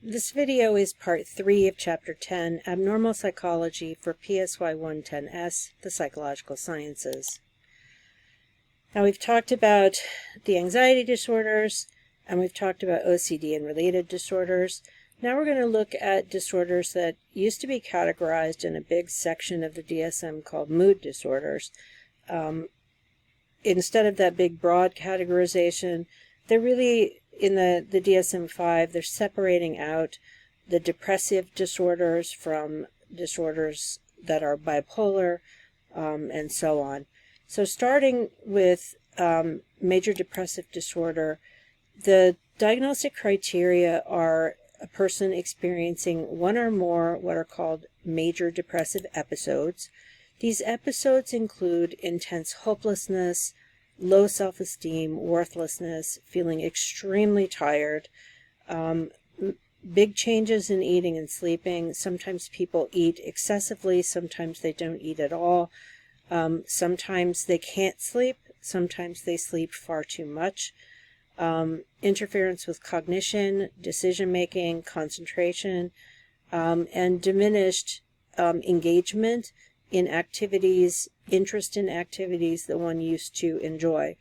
This video is part 3 of Chapter 10, Abnormal Psychology for PSY 110S, the Psychological Sciences. Now we've talked about the anxiety disorders, and we've talked about OCD and related disorders. Now we're going to look at disorders that used to be categorized in a big section of the DSM called mood disorders. Instead of that big broad categorization, they're really in the DSM-5, they're separating out the depressive disorders from disorders that are bipolar, and so on. So starting with major depressive disorder, the diagnostic criteria are a person experiencing one or more what are called major depressive episodes. These episodes include intense hopelessness, low self-esteem, worthlessness, feeling extremely tired, big changes in eating and sleeping. Sometimes people eat excessively, sometimes they don't eat at all. Sometimes they can't sleep, sometimes they sleep far too much. Interference with cognition, decision-making, concentration, and diminished engagement in activities, interest in activities that one used to enjoy,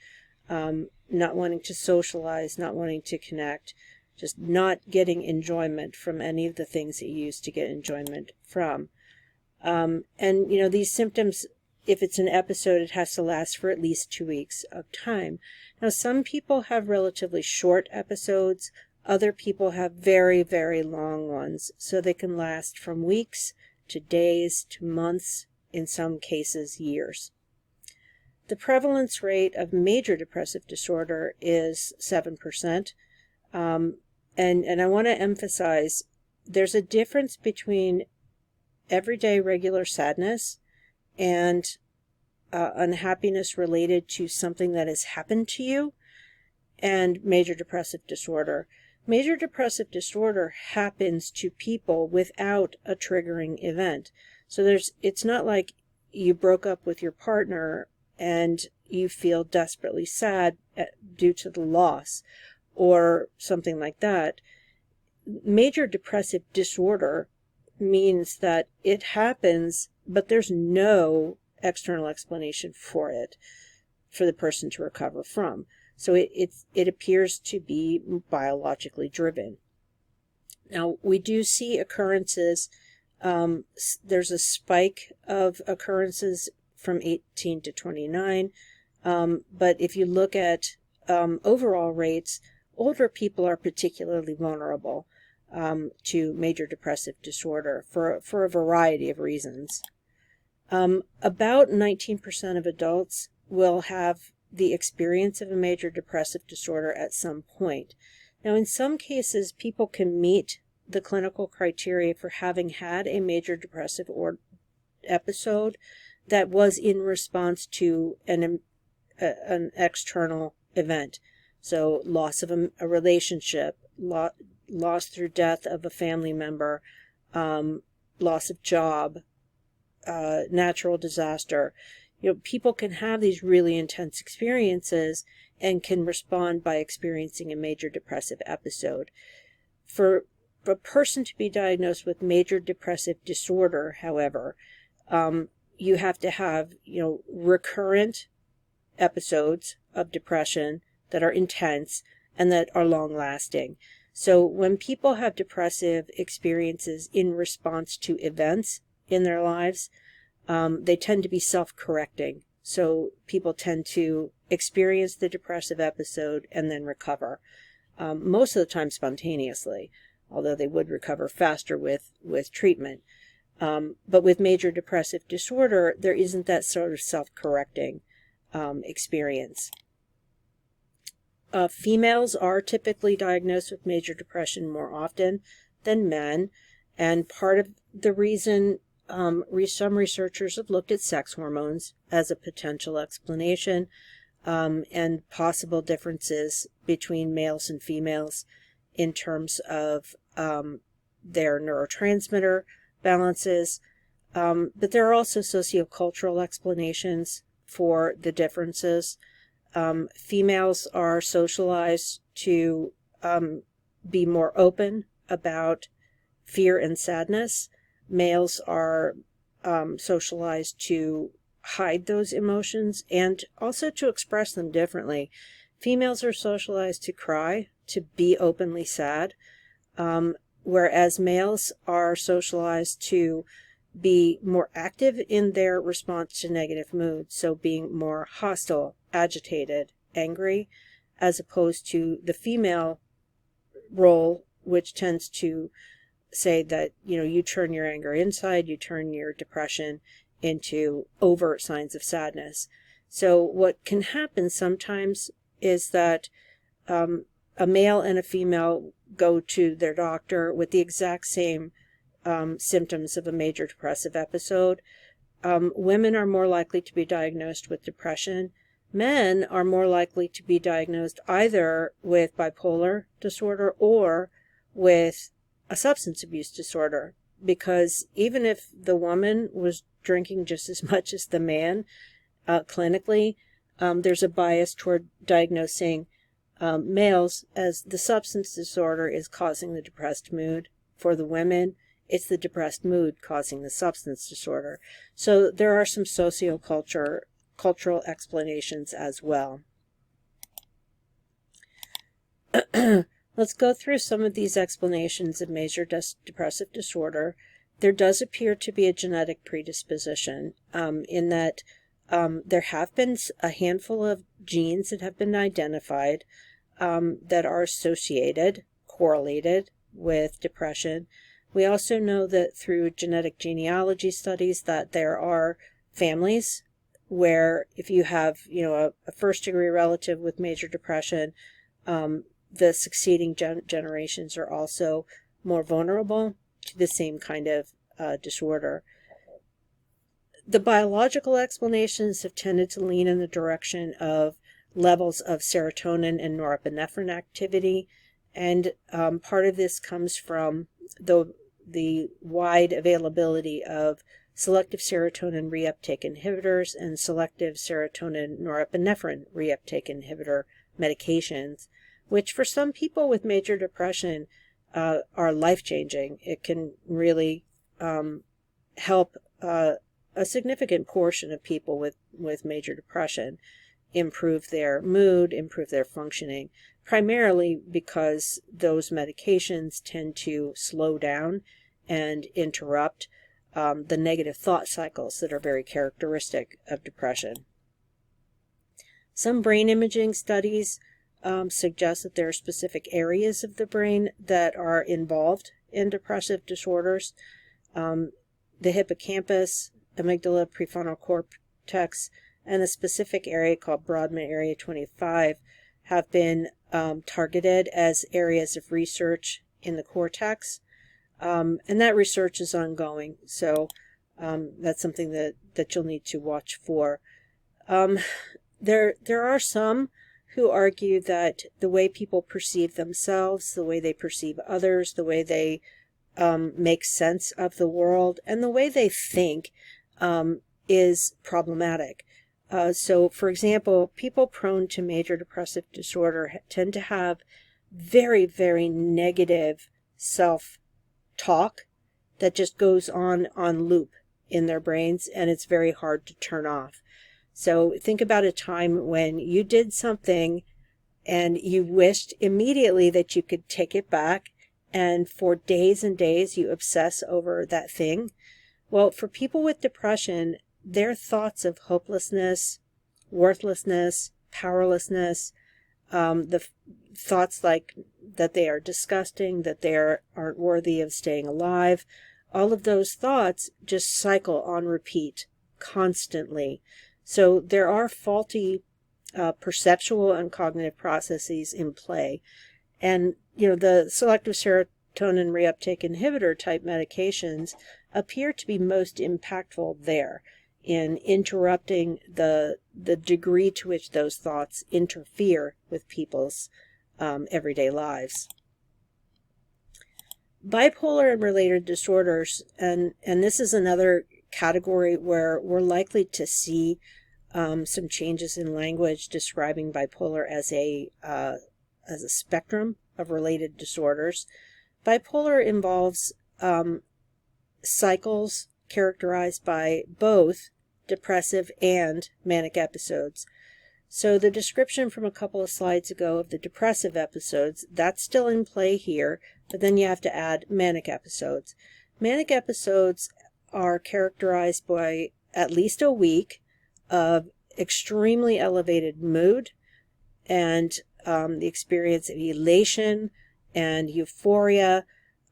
not wanting to socialize, not wanting to connect, just not getting enjoyment from any of the things that you used to get enjoyment from. And, these symptoms, if it's an episode, it has to last for at least 2 weeks of time. Now, some people have relatively short episodes. Other people have very, very long ones. So they can last from weeks to days to months, in some cases years. The prevalence rate of major depressive disorder is 7%. And I want to emphasize there's a difference between everyday regular sadness and unhappiness related to something that has happened to you and major depressive disorder. Major depressive disorder happens to people without a triggering event. So it's not like you broke up with your partner and you feel desperately sad due to the loss or something like that. Major depressive disorder means that it happens, but there's no external explanation for it for the person to recover from. So it appears to be biologically driven. Now, we do see occurrences. There's a spike of occurrences from 18 to 29. But if you look at overall rates, older people are particularly vulnerable to major depressive disorder for a variety of reasons. About 19% of adults will have the experience of a major depressive disorder at some point. Now, in some cases, people can meet the clinical criteria for having had a major depressive episode that was in response to an external event. So loss of a relationship, loss through death of a family member, loss of job, natural disaster. People can have these really intense experiences and can respond by experiencing a major depressive episode. For a person to be diagnosed with major depressive disorder, however, you have to have, recurrent episodes of depression that are intense and that are long-lasting. So when people have depressive experiences in response to events in their lives, they tend to be self-correcting. So people tend to experience the depressive episode and then recover, most of the time spontaneously, although they would recover faster with treatment. But with major depressive disorder, there isn't that sort of self-correcting experience. Females are typically diagnosed with major depression more often than men, and part of the reason some researchers have looked at sex hormones as a potential explanation, and possible differences between males and females in terms of their neurotransmitter balances. But there are also sociocultural explanations for the differences. Females are socialized to be more open about fear and sadness. Males are socialized to hide those emotions and also to express them differently. Females are socialized to cry, to be openly sad, whereas males are socialized to be more active in their response to negative moods, so being more hostile, agitated, angry, as opposed to the female role, which tends to say that, you turn your anger inside, you turn your depression into overt signs of sadness. So what can happen sometimes is that a male and a female go to their doctor with the exact same symptoms of a major depressive episode. Women are more likely to be diagnosed with depression. Men are more likely to be diagnosed either with bipolar disorder or with a substance abuse disorder, because even if the woman was drinking just as much as the man, clinically, there's a bias toward diagnosing males as the substance disorder is causing the depressed mood. For the women, it's the depressed mood causing the substance disorder. So there are some cultural explanations as well. Let's go through some of these explanations of major depressive disorder. There does appear to be a genetic predisposition in that there have been a handful of genes that have been identified that are associated, correlated with depression. We also know that through genetic genealogy studies that there are families where if you have, a first-degree relative with major depression, the succeeding generations are also more vulnerable to the same kind of disorder. The biological explanations have tended to lean in the direction of levels of serotonin and norepinephrine activity, and part of this comes from the wide availability of selective serotonin reuptake inhibitors and selective serotonin norepinephrine reuptake inhibitor medications, which for some people with major depression are life-changing. It can really help a significant portion of people with major depression improve their mood, improve their functioning, primarily because those medications tend to slow down and interrupt the negative thought cycles that are very characteristic of depression. Some brain imaging studies suggest that there are specific areas of the brain that are involved in depressive disorders. The hippocampus, amygdala, prefrontal cortex, and a specific area called Brodmann Area 25 have been targeted as areas of research in the cortex. And that research is ongoing, so that's something that you'll need to watch for. There are some who argue that the way people perceive themselves, the way they perceive others, the way they make sense of the world, and the way they think is problematic. So, for example, people prone to major depressive disorder tend to have very, very negative self-talk that just goes on loop in their brains, and it's very hard to turn off. So think about a time when you did something and you wished immediately that you could take it back, and for days and days you obsess over that thing. Well, for people with depression, their thoughts of hopelessness, worthlessness, powerlessness, the thoughts like that they are disgusting, that they aren't worthy of staying alive, all of those thoughts just cycle on repeat constantly. So there are faulty perceptual and cognitive processes in play. And, the selective serotonin reuptake inhibitor type medications appear to be most impactful there in interrupting the degree to which those thoughts interfere with people's everyday lives. Bipolar and related disorders, and this is another category where we're likely to see some changes in language describing bipolar as a spectrum of related disorders. Bipolar involves cycles characterized by both depressive and manic episodes. So the description from a couple of slides ago of the depressive episodes, that's still in play here, but then you have to add manic episodes. Manic episodes are characterized by at least a week of extremely elevated mood and the experience of elation and euphoria,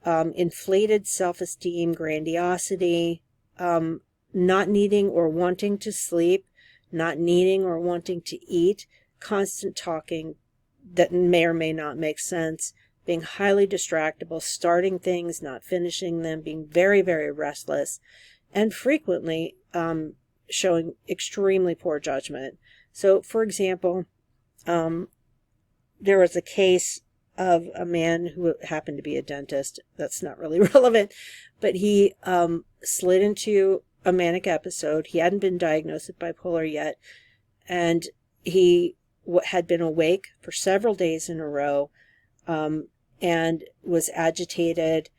inflated self-esteem, grandiosity, not needing or wanting to sleep, not needing or wanting to eat, constant talking that may or may not make sense, being highly distractible, starting things, not finishing them, being very, very restless, and frequently showing extremely poor judgment. So, for example, there was a case of a man who happened to be a dentist. That's not really relevant, but he slid into a manic episode. He hadn't been diagnosed with bipolar yet, and he had been awake for several days in a row and was agitated.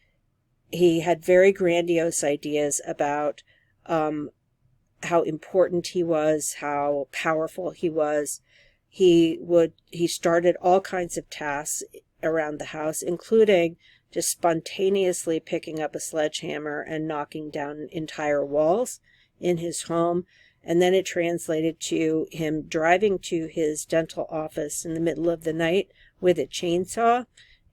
He had very grandiose ideas about how important he was, how powerful he was. He started all kinds of tasks around the house, including just spontaneously picking up a sledgehammer and knocking down entire walls in his home. And then it translated to him driving to his dental office in the middle of the night with a chainsaw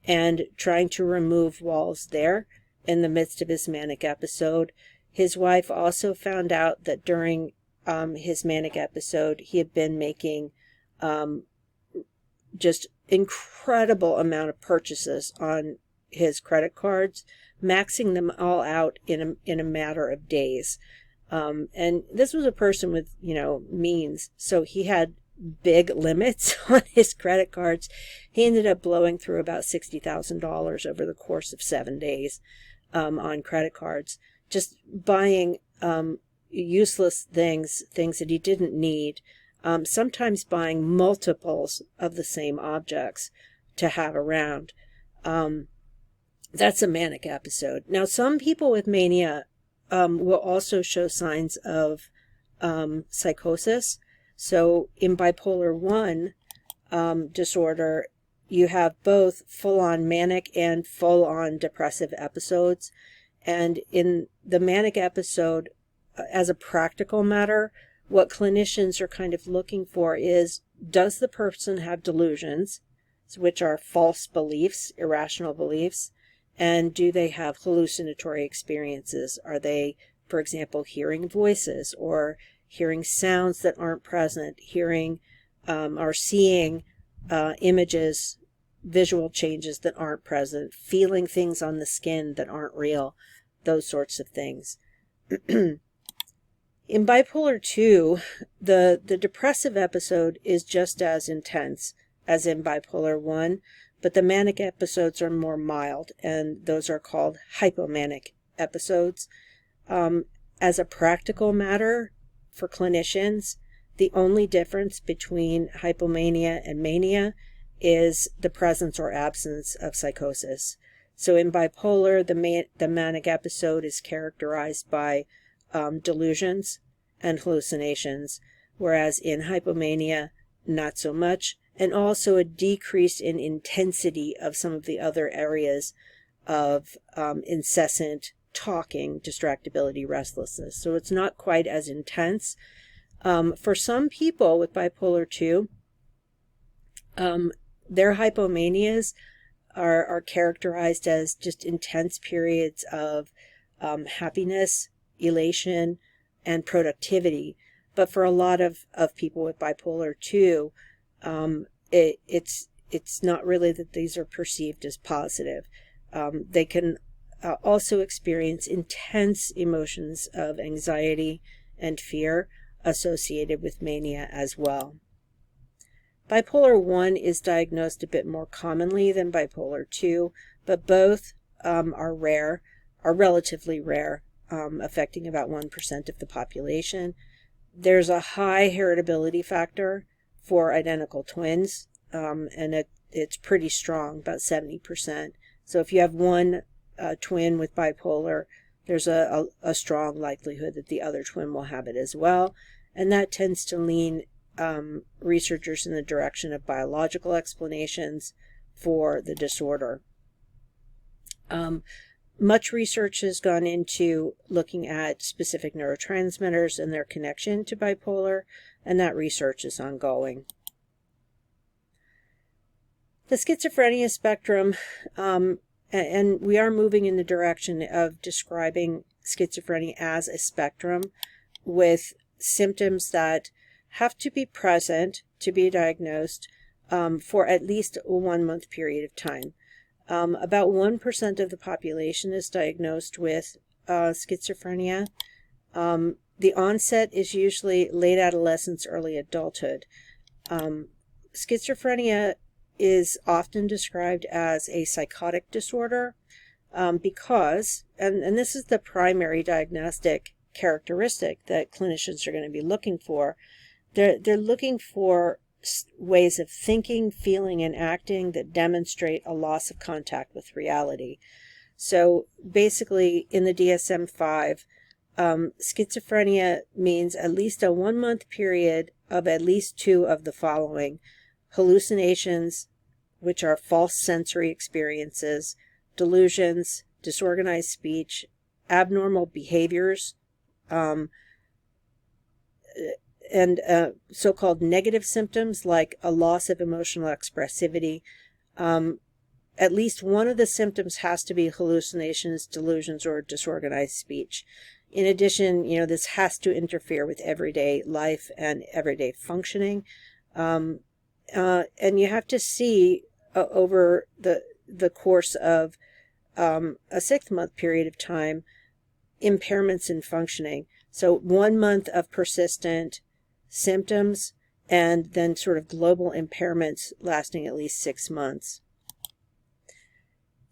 and trying to remove walls there in the midst of his manic episode. His wife also found out that during his manic episode, he had been making just incredible amount of purchases on his credit cards, maxing them all out in a matter of days. And this was a person with, means. So he had big limits on his credit cards. He ended up blowing through about $60,000 over the course of 7 days on credit cards, just buying useless things that he didn't need. Sometimes buying multiples of the same objects to have around. That's a manic episode. Now, some people with mania will also show signs of psychosis. So in bipolar 1 disorder, you have both full-on manic and full-on depressive episodes. And in the manic episode, as a practical matter, what clinicians are kind of looking for is, does the person have delusions, which are false beliefs, irrational beliefs, and do they have hallucinatory experiences? Are they, for example, hearing voices or hearing sounds that aren't present, hearing or seeing images, visual changes that aren't present, feeling things on the skin that aren't real, those sorts of things. In bipolar 2, the depressive episode is just as intense as in bipolar 1, but the manic episodes are more mild, and those are called hypomanic episodes. As a practical matter for clinicians, the only difference between hypomania and mania is the presence or absence of psychosis. So in bipolar, the manic episode is characterized by delusions and hallucinations, whereas in hypomania, not so much, and also a decrease in intensity of some of the other areas of incessant talking, distractibility, restlessness. So it's not quite as intense. For some people with bipolar 2, their hypomanias are characterized as just intense periods of happiness, elation, and productivity. But for a lot of people with bipolar 2, it's not really that these are perceived as positive. They can also experience intense emotions of anxiety and fear associated with mania as well. Bipolar 1 is diagnosed a bit more commonly than bipolar 2, but both are relatively rare, affecting about 1% of the population. There's a high heritability factor for identical twins, and it's pretty strong, about 70%. So if you have one twin with bipolar, there's a strong likelihood that the other twin will have it as well. And that tends to lean researchers in the direction of biological explanations for the disorder. Much research has gone into looking at specific neurotransmitters and their connection to bipolar, and that research is ongoing. The schizophrenia spectrum, and we are moving in the direction of describing schizophrenia as a spectrum with symptoms that have to be present to be diagnosed for at least a 1 month period of time. About 1% of the population is diagnosed with schizophrenia. The onset is usually late adolescence, early adulthood. Schizophrenia is often described as a psychotic disorder because, and this is the primary diagnostic characteristic that clinicians are going to be looking for, they're looking for ways of thinking, feeling, and acting that demonstrate a loss of contact with reality. So basically, in the DSM-5, schizophrenia means at least a 1 month period of at least 2 of the following: hallucinations, which are false sensory experiences, delusions, disorganized speech, abnormal behaviors, and so-called negative symptoms like a loss of emotional expressivity. At least one of the symptoms has to be hallucinations, delusions, or disorganized speech. In addition, this has to interfere with everyday life and everyday functioning. And you have to see over the course of a 6-month period of time impairments in functioning. So 1 month of persistent symptoms, and then sort of global impairments lasting at least 6 months.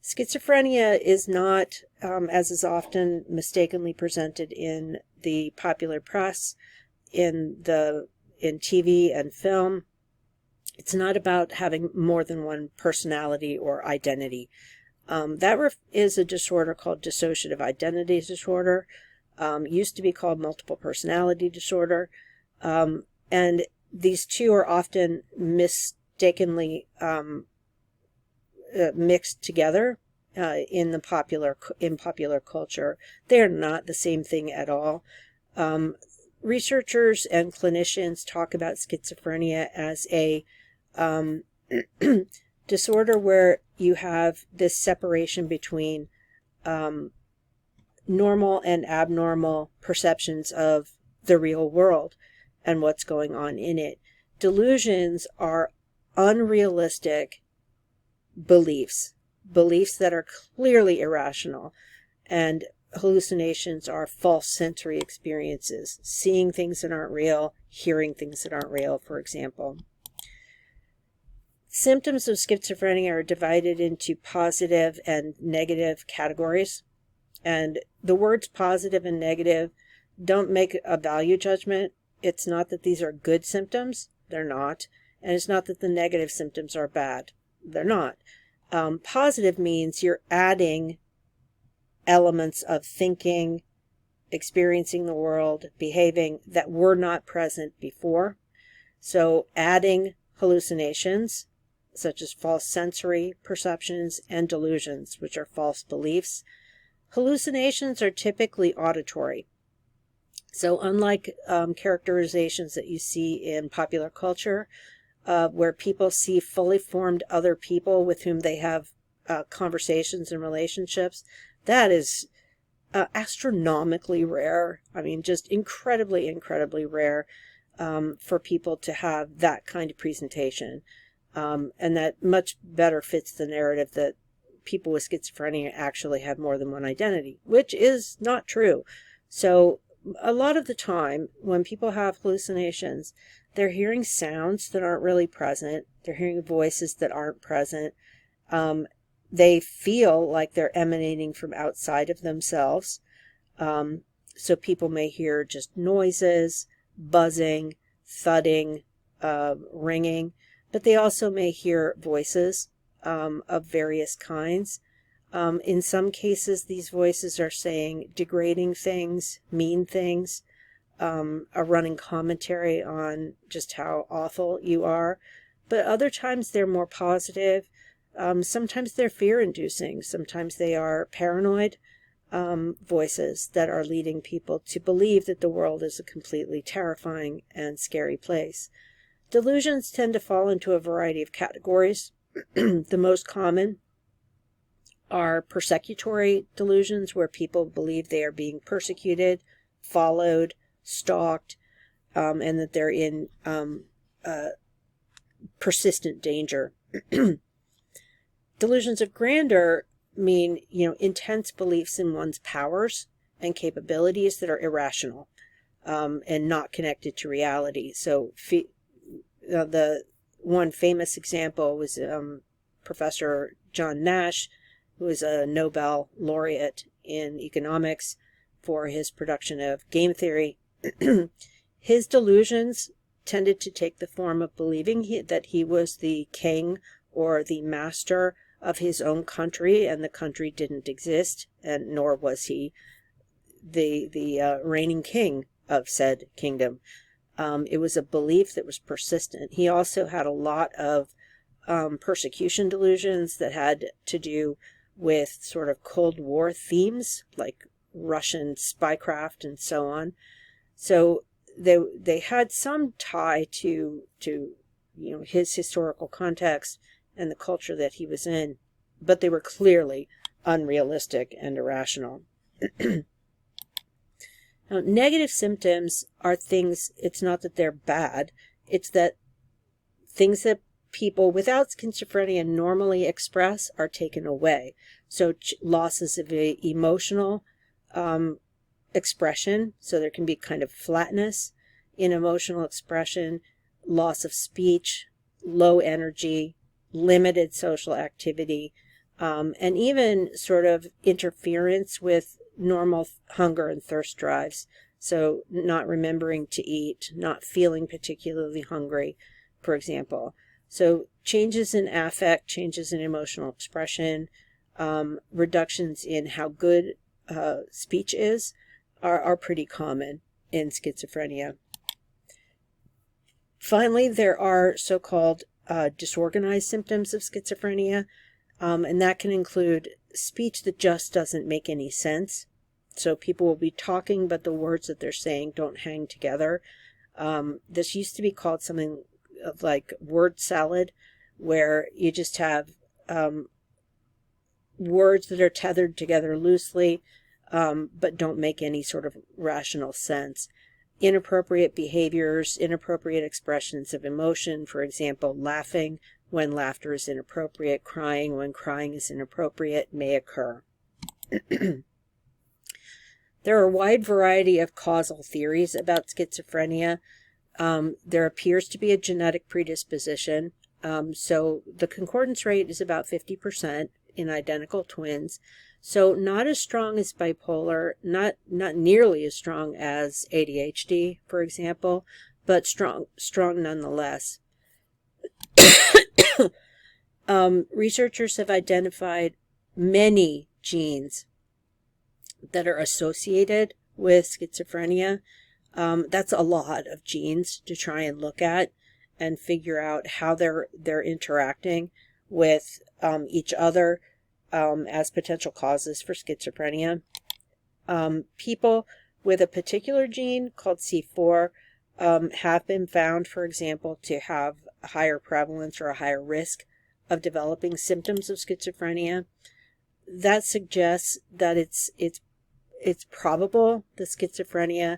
Schizophrenia is not, as is often mistakenly presented in the popular press, in TV and film. It's not about having more than one personality or identity. That is a disorder called dissociative identity disorder. Used to be called multiple personality disorder. And these two are often mistakenly mixed together in popular culture. They're not the same thing at all. Researchers and clinicians talk about schizophrenia as a disorder where you have this separation between normal and abnormal perceptions of the real world and what's going on in it. Delusions are unrealistic beliefs that are clearly irrational, and hallucinations are false sensory experiences, seeing things that aren't real, hearing things that aren't real, for example. Symptoms of schizophrenia are divided into positive and negative categories, and the words positive and negative don't make a value judgment. It's not that these are good symptoms. They're not. And it's not that the negative symptoms are bad. They're not. Positive means you're adding elements of thinking, experiencing the world, behaving that were not present before. So adding hallucinations, such as false sensory perceptions, and delusions, which are false beliefs. Hallucinations are typically auditory. So unlike characterizations that you see in popular culture, where people see fully formed other people with whom they have conversations and relationships, that is astronomically rare. I mean, just incredibly, incredibly rare for people to have that kind of presentation. And that much better fits the narrative that people with schizophrenia actually have more than one identity, which is not true. So a lot of the time when people have hallucinations, they're hearing sounds that aren't really present. They're hearing voices that aren't present. They feel like they're emanating from outside of themselves. So people may hear just noises, buzzing, thudding, ringing, but they also may hear voices of various kinds. In some cases, these voices are saying degrading things, mean things, a running commentary on just how awful you are. But other times they're more positive. Sometimes they're fear-inducing. Sometimes they are paranoid voices that are leading people to believe that the world is a completely terrifying and scary place. Delusions tend to fall into a variety of categories. The most common are persecutory delusions, where people believe they are being persecuted, followed, stalked, and that they're in persistent danger. Delusions of grandeur mean, intense beliefs in one's powers and capabilities that are irrational and not connected to reality. So the one famous example was Professor John Nash, who was a Nobel laureate in economics for his production of game theory. His delusions tended to take the form of believing that he was the king or the master of his own country, and the country didn't exist, and nor was he the reigning king of said kingdom. It was a belief that was persistent. He also had a lot of persecution delusions that had to do with sort of Cold War themes, like Russian spycraft and so on. So they had some tie to his historical context and the culture that he was in, but they were clearly unrealistic and irrational. Now, negative symptoms are things, it's not that they're bad, it's that things that people without schizophrenia normally express are taken away. So losses of emotional expression, so there can be kind of flatness in emotional expression, loss of speech, low energy, limited social activity, and even sort of interference with normal hunger and thirst drives. So not remembering to eat, not feeling particularly hungry, for example. So changes in affect, changes in emotional expression, reductions in how good speech is are pretty common in schizophrenia. Finally, there are so-called disorganized symptoms of schizophrenia, and that can include speech that just doesn't make any sense. So people will be talking, but the words that they're saying don't hang together. This used to be called something like word salad, where you just have words that are tethered together loosely, but don't make any sort of rational sense. Inappropriate behaviors, inappropriate expressions of emotion, for example, laughing when laughter is inappropriate, crying when crying is inappropriate, may occur. There are a wide variety of causal theories about schizophrenia. There appears to be a genetic predisposition. So the concordance rate is about 50% in identical twins. So not as strong as bipolar, not nearly as strong as ADHD, for example, but strong nonetheless. Researchers have identified many genes that are associated with schizophrenia. That's a lot of genes to try and look at and figure out how they're interacting with each other as potential causes for schizophrenia. People with a particular gene called C4 have been found, for example, to have a higher prevalence or a higher risk of developing symptoms of schizophrenia. That suggests that it's probable that schizophrenia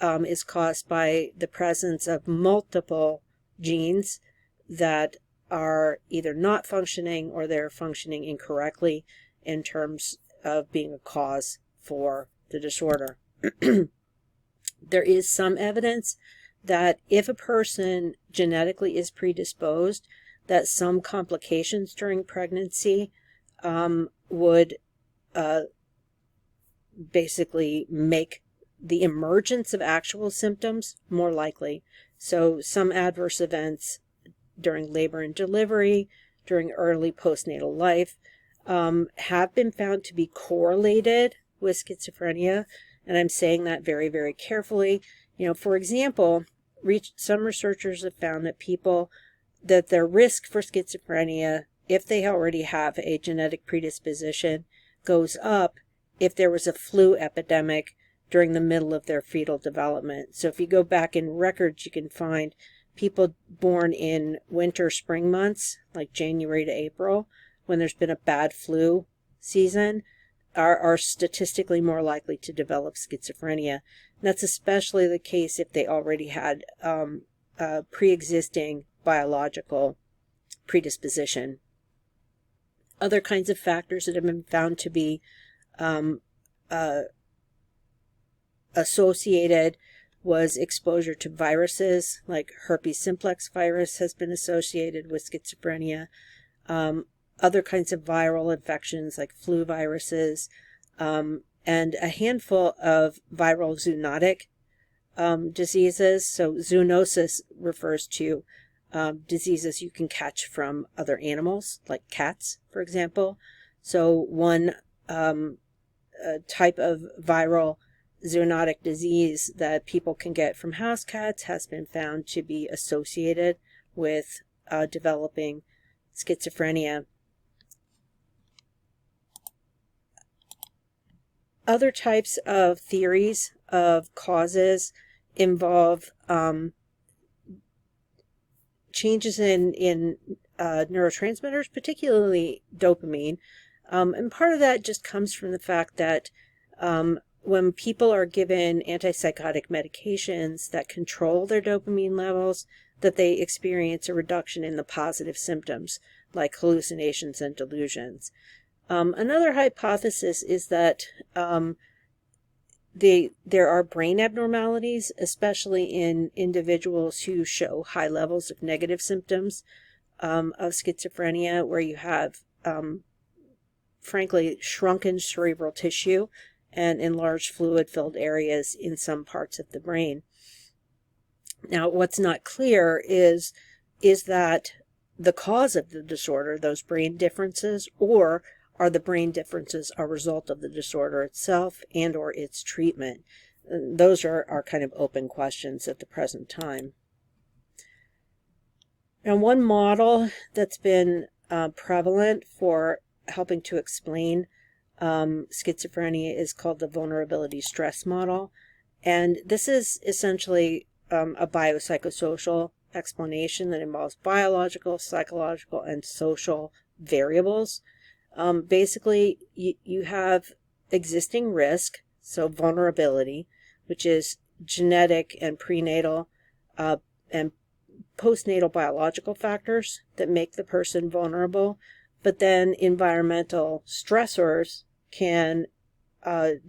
is caused by the presence of multiple genes that are either not functioning or they're functioning incorrectly in terms of being a cause for the disorder. There is some evidence that if a person genetically is predisposed, that some complications during pregnancy would basically make the emergence of actual symptoms more likely. So some adverse events during labor and delivery, during early postnatal life, have been found to be correlated with schizophrenia, and I'm saying that very, very carefully. For example, some researchers have found that their risk for schizophrenia, if they already have a genetic predisposition, goes up if there was a flu epidemic during the middle of their fetal development. So if you go back in records, you can find people born in winter, spring months, like January to April, when there's been a bad flu season, are statistically more likely to develop schizophrenia. And that's especially the case if they already had a pre-existing biological predisposition. Other kinds of factors that have been found to be associated was exposure to viruses, like herpes simplex virus has been associated with schizophrenia. Other kinds of viral infections like flu viruses, and a handful of viral zoonotic diseases. So zoonosis refers to diseases you can catch from other animals, like cats, for example. So one type of viral zoonotic disease that people can get from house cats has been found to be associated with developing schizophrenia. Other types of theories of causes involve changes in neurotransmitters, particularly dopamine. And part of that just comes from the fact that when people are given antipsychotic medications that control their dopamine levels, that they experience a reduction in the positive symptoms, like hallucinations and delusions. Another hypothesis is that there are brain abnormalities, especially in individuals who show high levels of negative symptoms of schizophrenia, where you have, frankly, shrunken cerebral tissue and enlarged fluid-filled areas in some parts of the brain. Now, what's not clear is that the cause of the disorder, those brain differences, or are the brain differences a result of the disorder itself and or its treatment? Those are kind of open questions at the present time. Now, one model that's been prevalent for helping to explain schizophrenia is called the vulnerability stress model. And this is essentially a biopsychosocial explanation that involves biological, psychological, and social variables. Basically, you have existing risk, so vulnerability, which is genetic and prenatal and postnatal biological factors that make the person vulnerable. But then environmental stressors can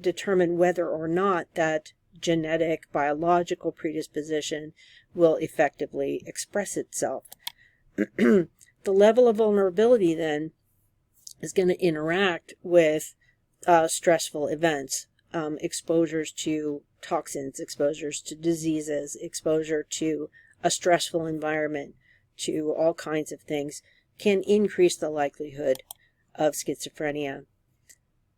determine whether or not that genetic biological predisposition will effectively express itself. The level of vulnerability then is going to interact with stressful events, exposures to toxins, exposures to diseases, exposure to a stressful environment, to all kinds of things, can increase the likelihood of schizophrenia.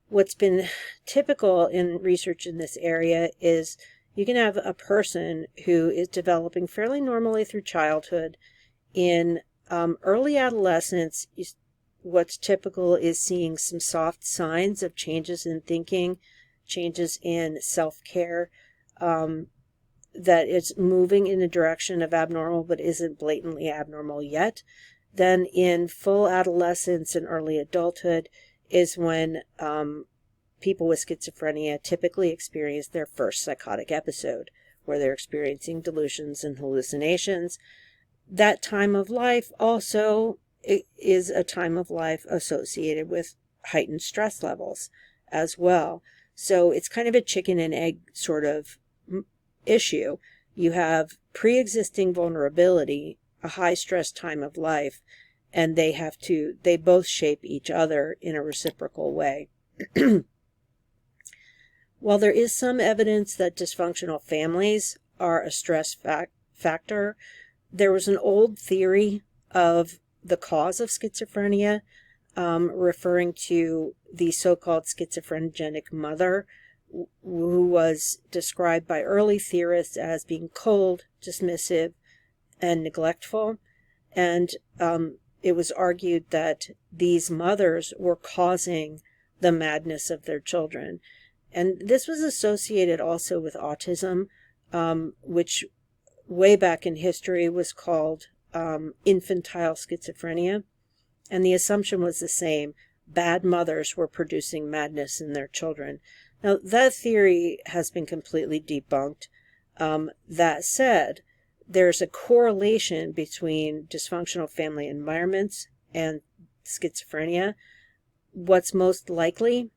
What's been typical in research in this area is you can have a person who is developing fairly normally through childhood. In early adolescence, what's typical is seeing some soft signs of changes in thinking, changes in self-care, that it's moving in a direction of abnormal but isn't blatantly abnormal yet. Then in full adolescence and early adulthood is when people with schizophrenia typically experience their first psychotic episode, where they're experiencing delusions and hallucinations. That time of life also is a time of life associated with heightened stress levels as well. So it's kind of a chicken and egg sort of issue. You have pre-existing vulnerability, a high stress time of life, and they both shape each other in a reciprocal way. While there is some evidence that dysfunctional families are a stress factor, there was an old theory of the cause of schizophrenia referring to the so-called schizophrenic mother, who was described by early theorists as being cold, dismissive, and neglectful. And it was argued that these mothers were causing the madness of their children. And this was associated also with autism, which way back in history was called infantile schizophrenia. And the assumption was the same. Bad mothers were producing madness in their children. Now, that theory has been completely debunked. That said, there's a correlation between dysfunctional family environments and schizophrenia. What's most likely,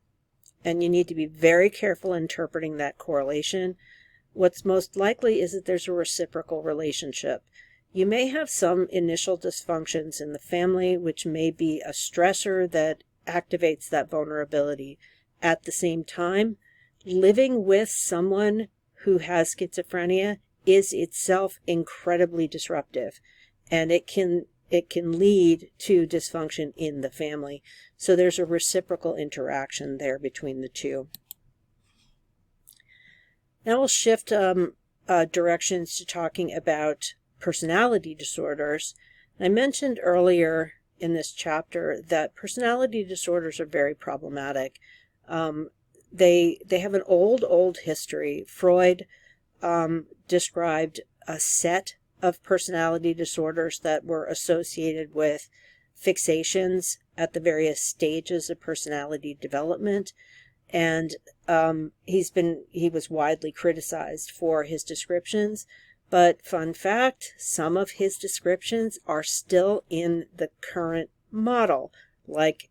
and you need to be very careful interpreting that correlation, what's most likely is that there's a reciprocal relationship. You may have some initial dysfunctions in the family, which may be a stressor that activates that vulnerability. At the same time, living with someone who has schizophrenia is itself incredibly disruptive, and it can lead to dysfunction in the family. So there's a reciprocal interaction there between the two. Now we'll shift directions to talking about personality disorders. I mentioned earlier in this chapter that personality disorders are very problematic. They have an old history. Freud described a set of personality disorders that were associated with fixations at the various stages of personality development. And he was widely criticized for his descriptions. But fun fact, some of his descriptions are still in the current model. Like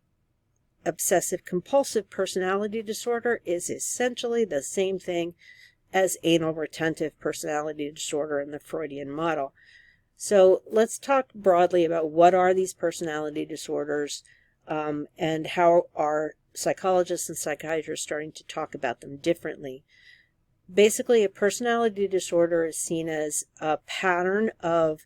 obsessive-compulsive personality disorder is essentially the same thing as anal retentive personality disorder in the Freudian model. So let's talk broadly about what are these personality disorders and how are psychologists and psychiatrists starting to talk about them differently. Basically, a personality disorder is seen as a pattern of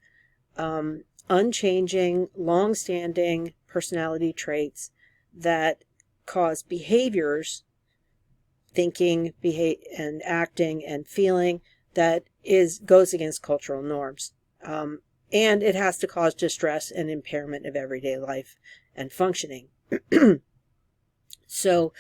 unchanging, long-standing personality traits that cause behaviors, thinking, and acting and feeling that goes against cultural norms. And it has to cause distress and impairment of everyday life and functioning. So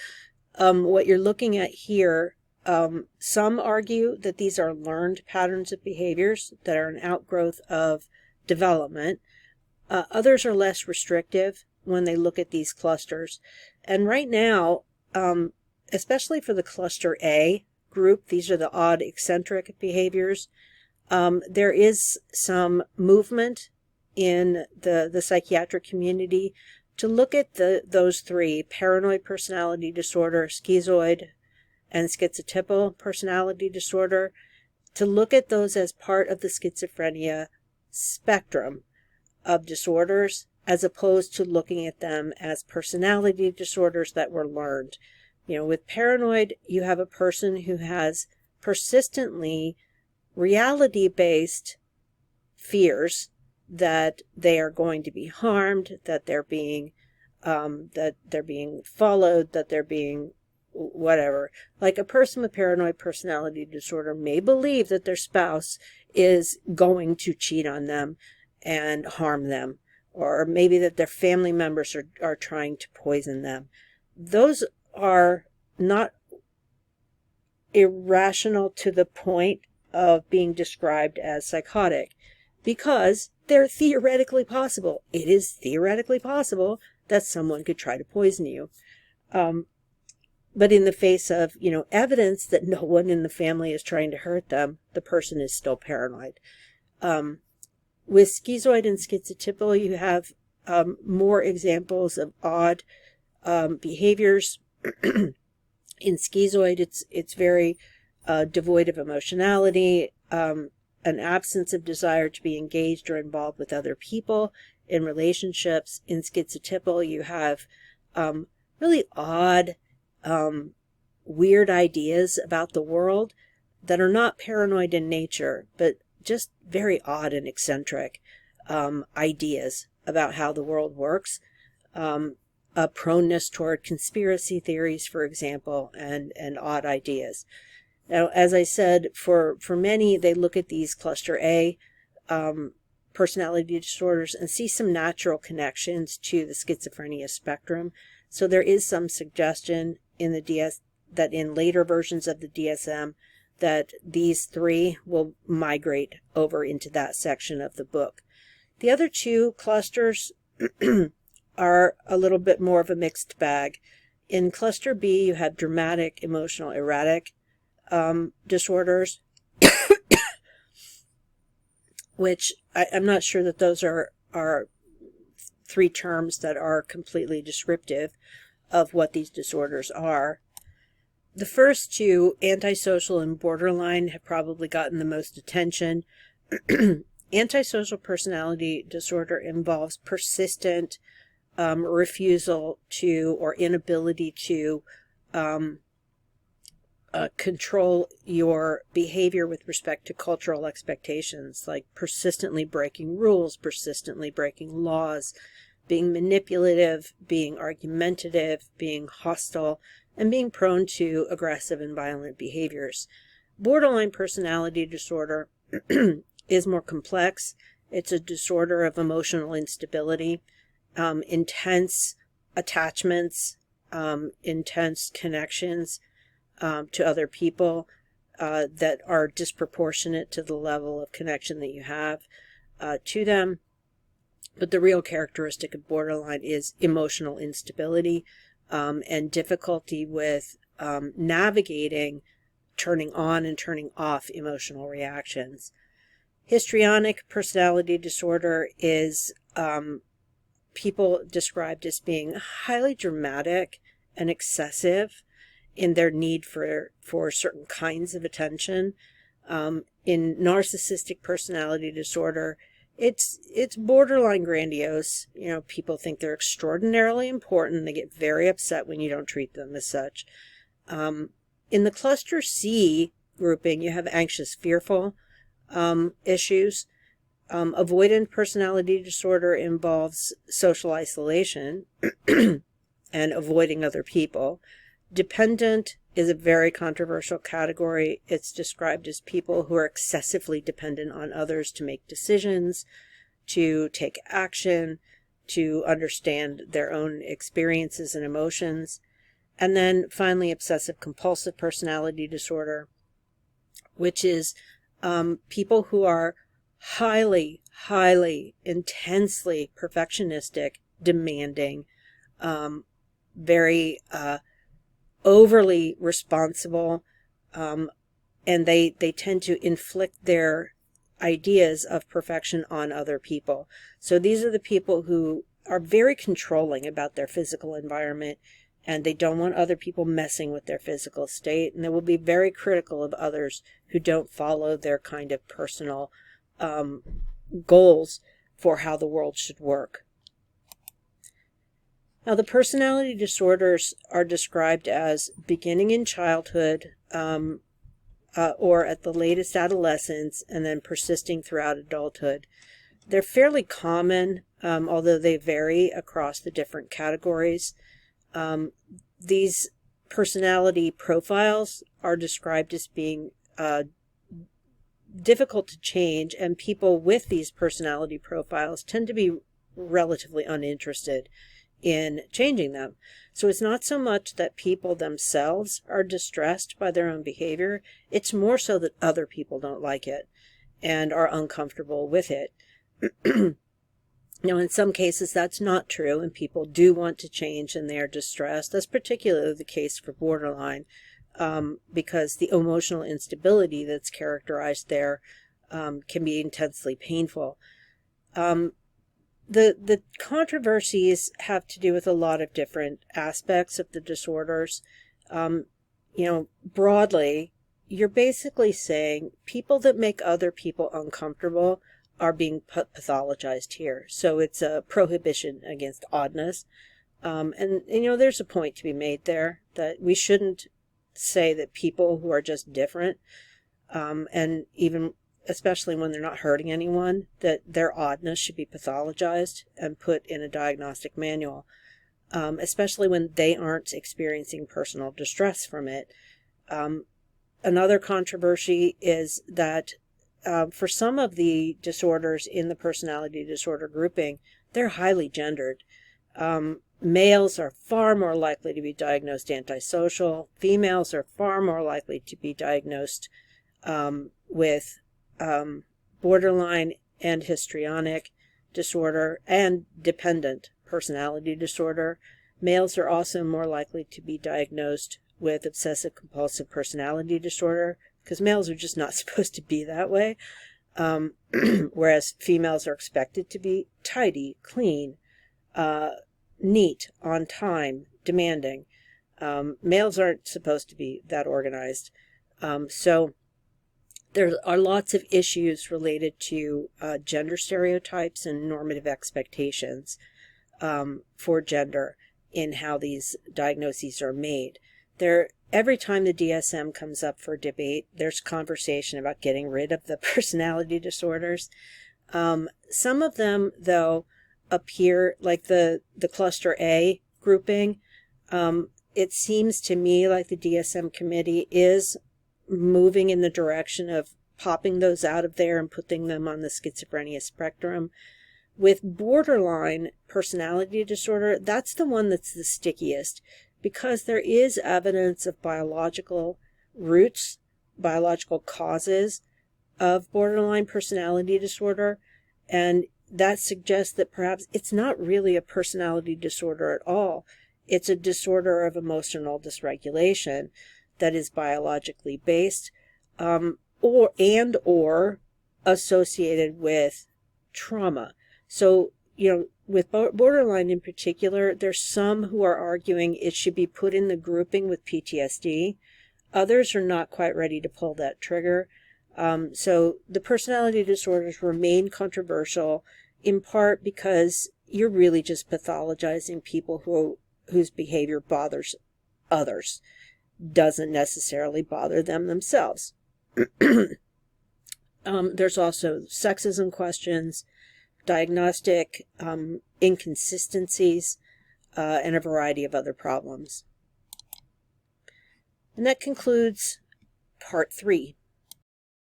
what you're looking at here, some argue that these are learned patterns of behaviors that are an outgrowth of development. Others are less restrictive when they look at these clusters. And right now, especially for the cluster A group, these are the odd eccentric behaviors, there is some movement in the psychiatric community to look at those three: paranoid personality disorder, schizoid, and schizotypal personality disorder, to look at those as part of the schizophrenia spectrum of disorders, as opposed to looking at them as personality disorders that were learned. With paranoid, you have a person who has persistently reality-based fears that they are going to be harmed, that they're being followed, that they're being whatever. Like a person with paranoid personality disorder may believe that their spouse is going to cheat on them and harm them, or maybe that their family members are trying to poison them. Those are not irrational to the point of being described as psychotic, because they're theoretically possible. It is theoretically possible that someone could try to poison you. But in the face of, evidence that no one in the family is trying to hurt them, the person is still paranoid. With schizoid and schizotypal, you have more examples of odd behaviors. In schizoid, it's very devoid of emotionality, an absence of desire to be engaged or involved with other people in relationships. In schizotypal, you have really odd, weird ideas about the world that are not paranoid in nature, but just very odd and eccentric ideas about how the world works. a proneness toward conspiracy theories, for example, and odd ideas. Now, as I said, for many, they look at these cluster A personality disorders and see some natural connections to the schizophrenia spectrum. So there is some suggestion in the that in later versions of the DSM that these three will migrate over into that section of the book. The other two clusters are a little bit more of a mixed bag. In cluster B, you have dramatic, emotional, erratic disorders, which I'm not sure that those are three terms that are completely descriptive of what these disorders are. The first two, antisocial and borderline, have probably gotten the most attention. Antisocial personality disorder involves persistent refusal to or inability to control your behavior with respect to cultural expectations, like persistently breaking rules, persistently breaking laws, being manipulative, being argumentative, being hostile, and being prone to aggressive and violent behaviors. Borderline personality disorder is more complex. It's a disorder of emotional instability, intense attachments, intense connections to other people that are disproportionate to the level of connection that you have to them. But the real characteristic of borderline is emotional instability and difficulty with navigating turning on and turning off emotional reactions. Histrionic personality disorder is people described as being highly dramatic and excessive in their need for certain kinds of attention. In narcissistic personality disorder, it's borderline grandiose. You know, people think they're extraordinarily important. They get very upset when you don't treat them as such. In the cluster C grouping, you have anxious, fearful issues. Avoidant personality disorder involves social isolation and avoiding other people. Dependent is a very controversial category. It's described as people who are excessively dependent on others to make decisions, to take action, to understand their own experiences and emotions. And then finally, obsessive compulsive personality disorder, which is people who are highly, intensely perfectionistic, demanding, very overly responsible, and they tend to inflict their ideas of perfection on other people. So these are the people who are very controlling about their physical environment, and they don't want other people messing with their physical state, and they will be very critical of others who don't follow their kind of personal goals for how the world should work. Now, the personality disorders are described as beginning in childhood or at the latest adolescence and then persisting throughout adulthood. They're fairly common, although they vary across the different categories. These personality profiles are described as being difficult to change, and people with these personality profiles tend to be relatively uninterested in changing them. So it's not so much that people themselves are distressed by their own behavior, it's more so that other people don't like it and are uncomfortable with it. Now, in some cases, that's not true, and people do want to change and they are distressed. That's particularly the case for borderline, because the emotional instability that's characterized there can be intensely painful. The controversies have to do with a lot of different aspects of the disorders. Broadly, you're basically saying people that make other people uncomfortable are being pathologized here. So it's a prohibition against oddness. There's a point to be made there that we shouldn't say that people who are just different, and even especially when they're not hurting anyone, that their oddness should be pathologized and put in a diagnostic manual. especially when they aren't experiencing personal distress from it. Another controversy is that for some of the disorders in the personality disorder grouping, they're highly gendered. Males are far more likely to be diagnosed antisocial. Females are far more likely to be diagnosed with borderline and histrionic disorder and dependent personality disorder. Males are also more likely to be diagnosed with obsessive compulsive personality disorder because males are just not supposed to be that way, whereas females are expected to be tidy, clean, neat, on time, demanding. Males aren't supposed to be that organized. So there are lots of issues related to gender stereotypes and normative expectations for gender in how these diagnoses are made. Every time the DSM comes up for debate, there's conversation about getting rid of the personality disorders. Some of them, though, appear like the cluster A grouping. It seems to me like the DSM committee is moving in the direction of popping those out of there and putting them on the schizophrenia spectrum. With borderline personality disorder, that's the one that's the stickiest because there is evidence of biological roots, biological causes of borderline personality disorder, and that suggests that perhaps it's not really a personality disorder at all. It's a disorder of emotional dysregulation that is biologically based or associated with trauma. So, with borderline in particular, there's some who are arguing it should be put in the grouping with PTSD. Others are not quite ready to pull that trigger. So the personality disorders remain controversial, in part because you're really just pathologizing people whose behavior bothers others, doesn't necessarily bother them themselves. There's also sexism questions, diagnostic inconsistencies, and a variety of other problems. And that concludes part 3.